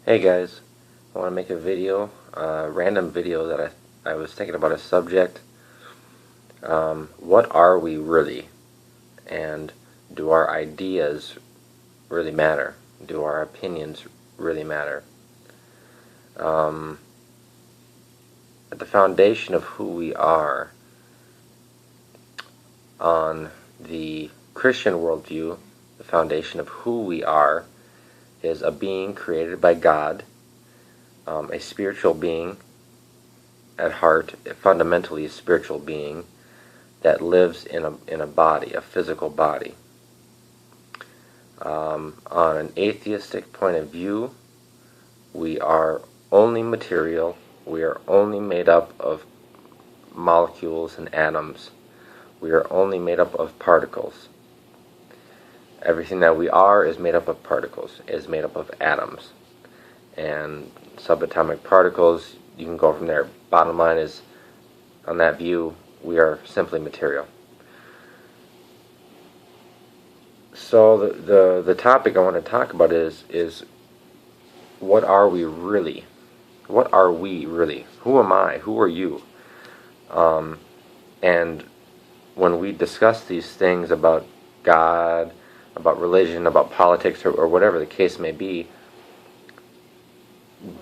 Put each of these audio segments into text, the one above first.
Hey guys, I want to make a video, a random video that I was thinking about a subject. What are we really? And do our ideas really matter? Do our opinions really matter? At the foundation of who we are on the Christian worldview, the foundation of who we are is a being created by God, a spiritual being at heart, fundamentally a spiritual being that lives in a body, a physical body. On an atheistic point of view, we are only material. We are only made up of molecules and atoms. We are only made up of particles. Everything that we are is made up of particles, is made up of atoms. And subatomic particles, you can go from there. Bottom line is, on that view, we are simply material. So the topic I want to talk about is what are we really? What are we really? Who am I? Who are you? And when we discuss these things about God, about religion, about politics, or whatever the case may be,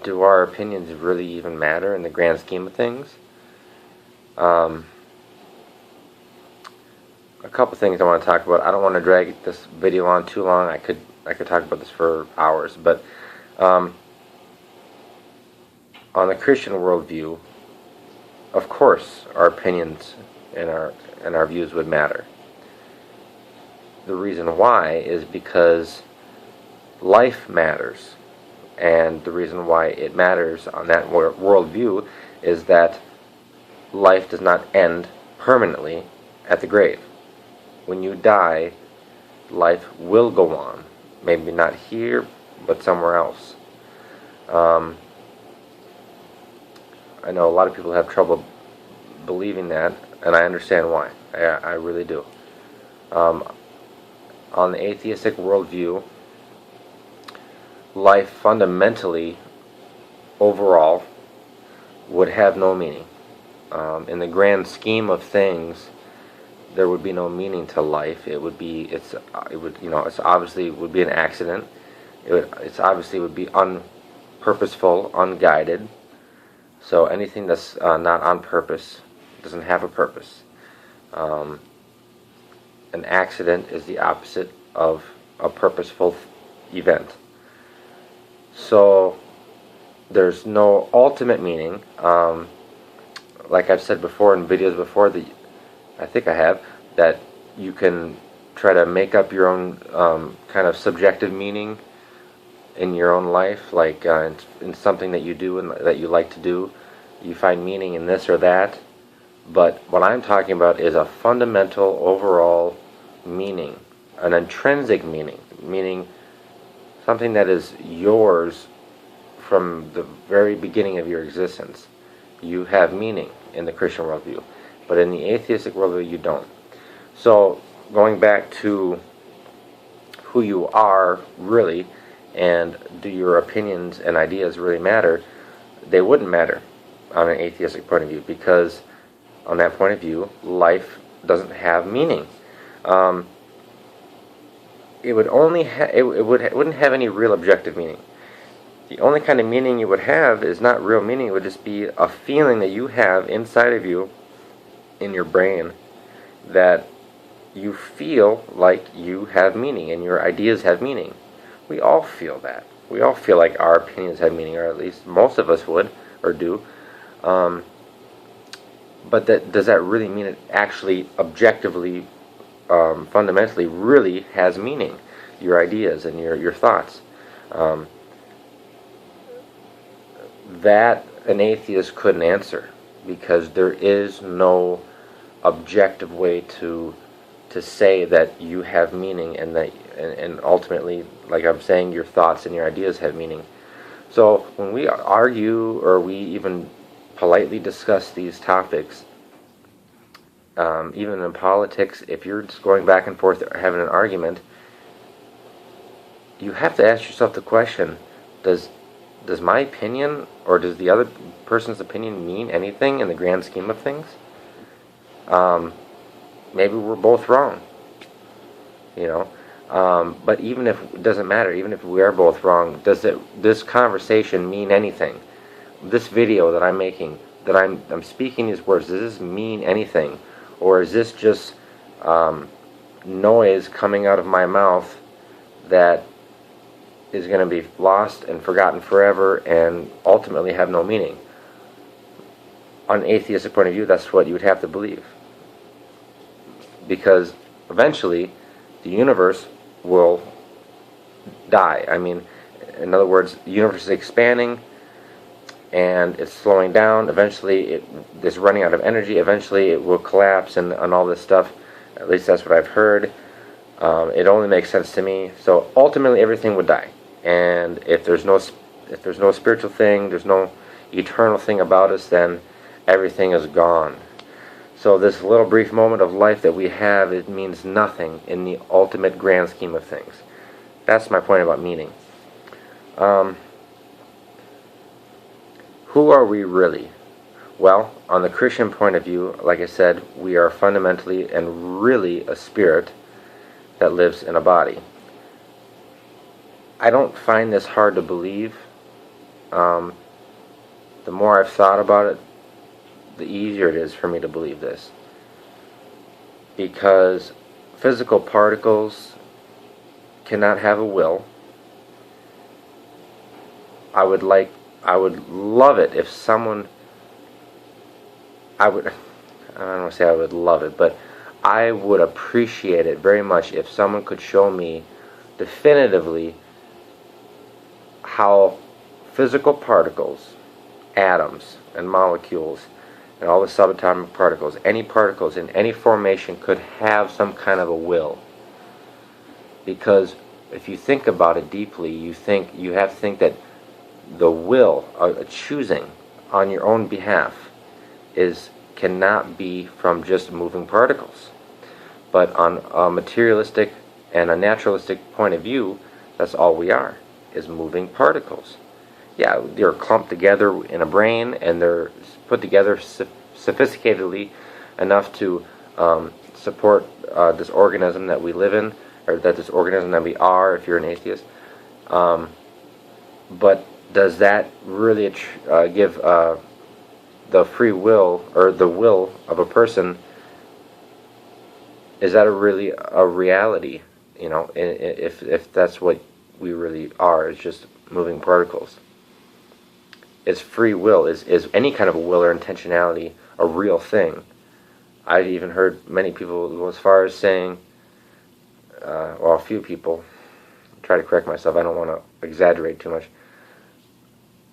do our opinions really even matter in the grand scheme of things? A couple things I want to talk about. I don't want to drag this video on too long. I could talk about this for hours, but on the Christian worldview, of course, our opinions and our views would matter. The reason why is because life matters, and the reason why it matters on that worldview is that life does not end permanently at the grave. When you die, life will go on. Maybe not here, but somewhere else. I know a lot of people have trouble believing that, and I understand why. I really do. On the atheistic worldview, life fundamentally, overall, would have no meaning. In the grand scheme of things, there would be no meaning to life. It would obviously would be an accident. It's obviously would be unpurposeful, unguided. So anything that's not on purpose doesn't have a purpose. An accident is the opposite of a purposeful event. So there's no ultimate meaning. Like I've said before in videos before, I think I have, that you can try to make up your own kind of subjective meaning in your own life, like in something that you do and that you like to do. You find meaning in this or that. But what I'm talking about is a fundamental overall meaning, an intrinsic meaning, meaning something that is yours from the very beginning of your existence. You have meaning in the Christian worldview, but in the atheistic worldview you don't. So going back to who you are really, and do your opinions and ideas really matter, they wouldn't matter on an atheistic point of view, because on that point of view, life doesn't have meaning. It would only wouldn't have any real objective meaning. The only kind of meaning you would have is not real meaning. It would just be a feeling that you have inside of you, in your brain, that you feel like you have meaning and your ideas have meaning. We all feel that. We all feel like our opinions have meaning, or at least most of us would or do. But does that really mean it actually objectively, fundamentally, really has meaning? Your ideas and your thoughts. That an atheist couldn't answer, because there is no objective way to say that you have meaning, and that and ultimately, like I'm saying, your thoughts and your ideas have meaning. So when we argue, or we even politely discuss these topics, even in politics, if you're just going back and forth having an argument, you have to ask yourself the question, does does my opinion or does the other person's opinion mean anything in the grand scheme of things? Maybe we're both wrong, you know. But even if it doesn't matter, even if we are both wrong, does this conversation mean anything? This video that I'm making, that I'm speaking these words, does this mean anything, or is this just noise coming out of my mouth that is going to be lost and forgotten forever and ultimately have no meaning? On an atheistic point of view, that's what you would have to believe, because eventually the universe will die. I mean, in other words, the universe is expanding and it's slowing down. Eventually it's running out of energy. Eventually it will collapse and all this stuff. At least that's what I've heard. It only makes sense to me. So ultimately everything would die. And if there's no spiritual thing, there's no eternal thing about us, then everything is gone. So this little brief moment of life that we have, it means nothing in the ultimate grand scheme of things. That's my point about meaning. Who are we really? Well, on the Christian point of view, like I said, we are fundamentally and really a spirit that lives in a body. I don't find this hard to believe. The more I've thought about it, the easier it is for me to believe this. Because physical particles cannot have a will. I would love it if someone, I don't want to say I would love it, but I would appreciate it very much if someone could show me definitively how physical particles, atoms and molecules, and all the subatomic particles, any particles in any formation could have some kind of a will. Because if you think about it deeply, you have to think that the will, choosing on your own behalf, cannot be from just moving particles. But on a materialistic and a naturalistic point of view, that's all we are, is moving particles. Yeah, they're clumped together in a brain, and they're put together sophisticatedly enough to support this organism that we live in, or that this organism that we are, if you're an atheist. But does that really give the free will, or the will of a person, is that really a reality? You know, if that's what we really are, is just moving particles. Is free will, is any kind of a will or intentionality a real thing? I've even heard many people go as far as saying, well, a few people, try to correct myself, I don't want to exaggerate too much.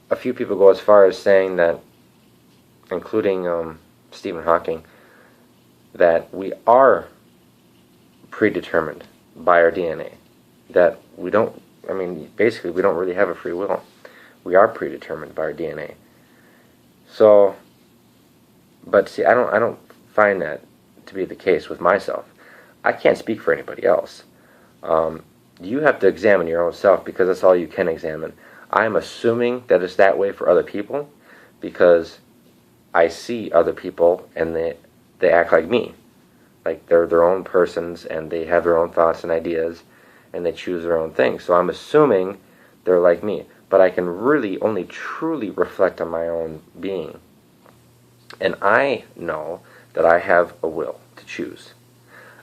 A few people go as far as saying that, including Stephen Hawking, that we are predetermined by our DNA. That we don't, basically we don't really have a free will. We are predetermined by our DNA. So, but see, I don't find that to be the case with myself. I can't speak for anybody else. You have to examine your own self, because that's all you can examine. I'm assuming that it's that way for other people, because I see other people and they act like me. Like they're their own persons, and they have their own thoughts and ideas, and they choose their own things. So I'm assuming they're like me. But I can really only truly reflect on my own being. And I know that I have a will to choose.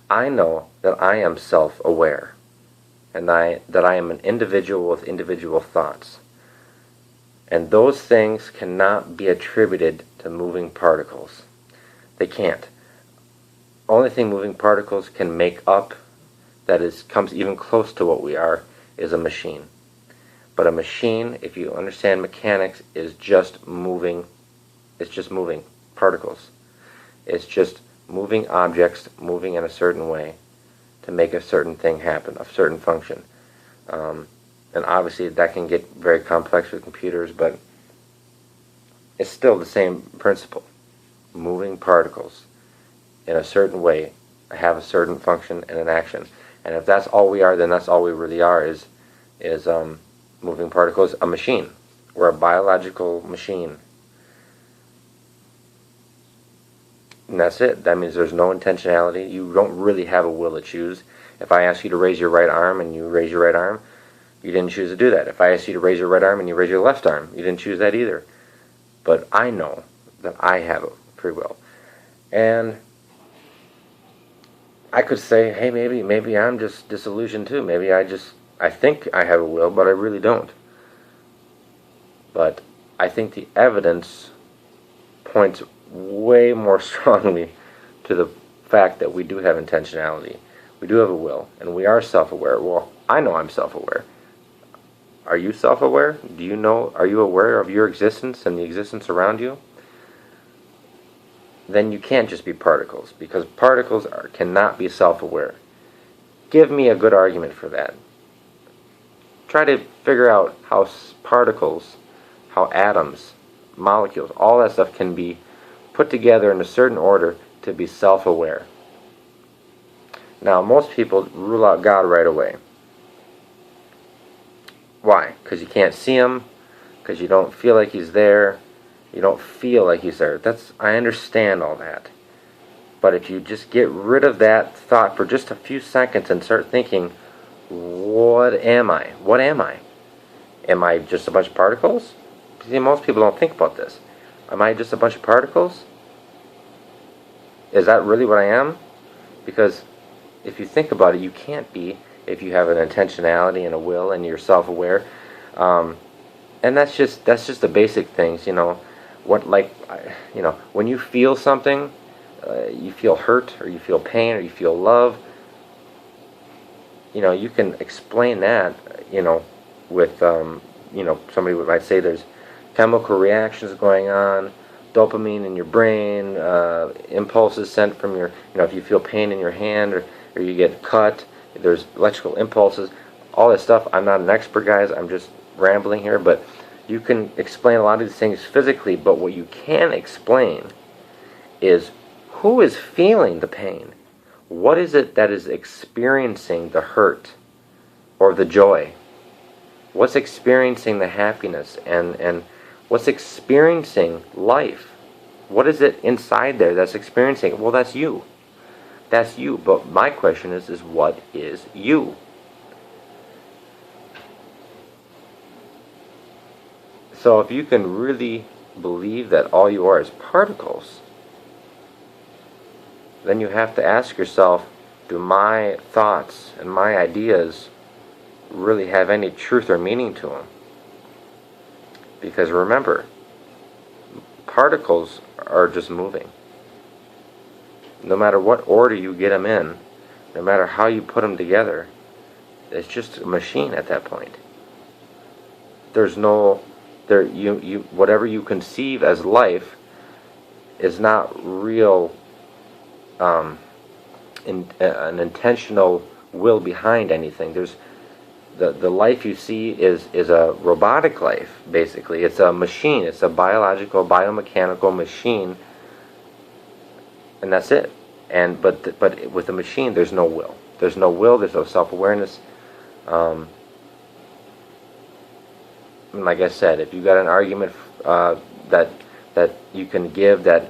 I know that I am self-aware, and that I am an individual with individual thoughts. And those things cannot be attributed to moving particles. They can't. Only thing moving particles can make up, comes even close to what we are, is a machine. But a machine, if you understand mechanics, is just moving. It's just moving particles. It's just moving objects, moving in a certain way to make a certain thing happen, a certain function. And obviously that can get very complex with computers, but it's still the same principle. Moving particles in a certain way have a certain function and an action. And if that's all we are, then that's all we really are, is moving particles, a machine. We're a biological machine. And that's it. That means there's no intentionality. You don't really have a will to choose. If I ask you to raise your right arm and you raise your right arm, you didn't choose to do that. If I ask you to raise your right arm and you raise your left arm, you didn't choose that either. But I know that I have a free will. And I could say, hey, maybe I'm just disillusioned too. Maybe I think I have a will, but I really don't. But I think the evidence points way more strongly to the fact that we do have intentionality. We do have a will, and we are self-aware. Well, I know I'm self-aware. Are you self-aware? Do you know? Are you aware of your existence and the existence around you? Then you can't just be particles, because particles cannot be self-aware. Give me a good argument for that. Try to figure out how particles, how atoms, molecules, all that stuff can be put together in a certain order to be self-aware. Now, most people rule out God right away. Why? Because you can't see Him, because you don't feel like He's there, you don't feel like He's there. I understand all that. But if you just get rid of that thought for just a few seconds and start thinking, what am I? What am I? Am I just a bunch of particles? See, most people don't think about this. Am I just a bunch of particles? Is that really what I am? Because if you think about it, you can't be if you have an intentionality and a will and you're self-aware. And that's just the basic things, when you feel something, you feel hurt or you feel pain or you feel love, you can explain that, with, somebody might say there's chemical reactions going on, dopamine in your brain, impulses sent from your, if you feel pain in your hand or you get cut, there's electrical impulses, all this stuff. I'm not an expert, guys. I'm just rambling here, but you can explain a lot of these things physically, but what you can explain is who is feeling the pain. What is it that is experiencing the hurt or the joy? What's experiencing the happiness and what's experiencing life? What is it inside there that's experiencing? Well, that's you. That's you. But my question is what is you? So if you can really believe that all you are is particles, then you have to ask yourself, do my thoughts and my ideas really have any truth or meaning to them? Because remember, particles are just moving. No matter what order you get them in, no matter how you put them together, it's just a machine at that point. There's no, whatever you conceive as life is not real, an intentional will behind anything. There's the life you see is a robotic life, basically. It's a machine. It's a biological, biomechanical machine, and that's it. But with a machine, there's no will. There's no will. There's no self-awareness. And like I said, if you got an argument that you can give that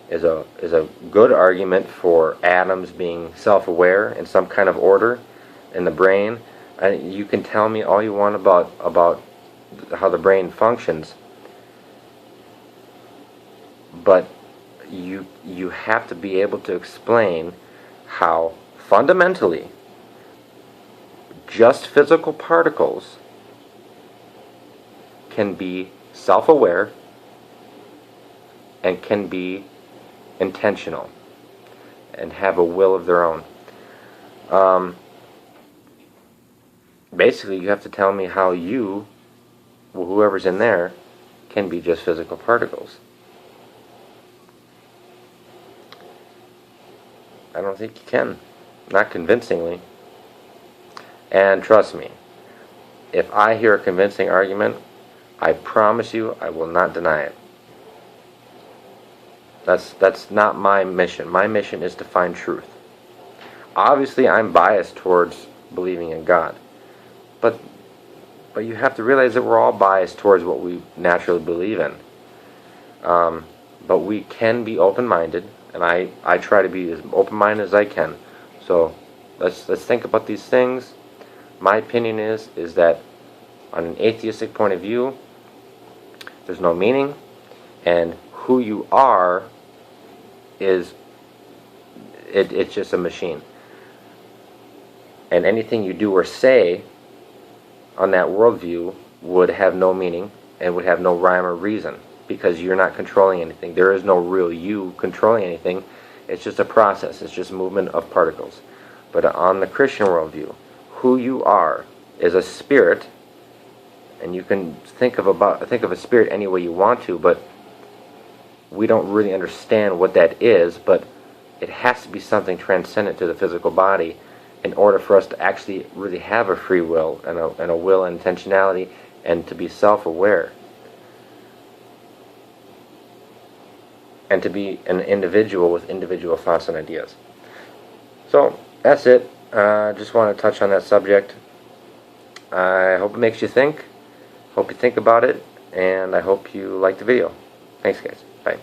is a good argument for atoms being self-aware in some kind of order in the brain, you can tell me all you want about how the brain functions, but you have to be able to explain how fundamentally just physical particles can be self-aware and can be intentional and have a will of their own. Basically, you have to tell me how you, whoever's in there, can be just physical particles. I don't think you can. Not convincingly. And trust me, if I hear a convincing argument, I promise you I will not deny it. That's not my mission. My mission is to find truth. Obviously, I'm biased towards believing in God. But But you have to realize that we're all biased towards what we naturally believe in. But we can be open-minded, and I try to be as open-minded as I can. So let's think about these things. My opinion is that on an atheistic point of view, there's no meaning, and who you are is it's just a machine. And anything you do or say on that worldview would have no meaning and would have no rhyme or reason, because you're not controlling anything. There is no real you controlling anything. It's just a process. It's just movement of particles. But on the Christian worldview, who you are is a spirit, and you can think of a spirit any way you want to, but we don't really understand what that is. But it has to be something transcendent to the physical body in order for us to actually really have a free will and a will and intentionality, and to be self-aware, and to be an individual with individual thoughts and ideas. So that's it. Just want to touch on that subject. I hope it makes you think. Hope you think about it, and I hope you like the video. Thanks, guys. Bye.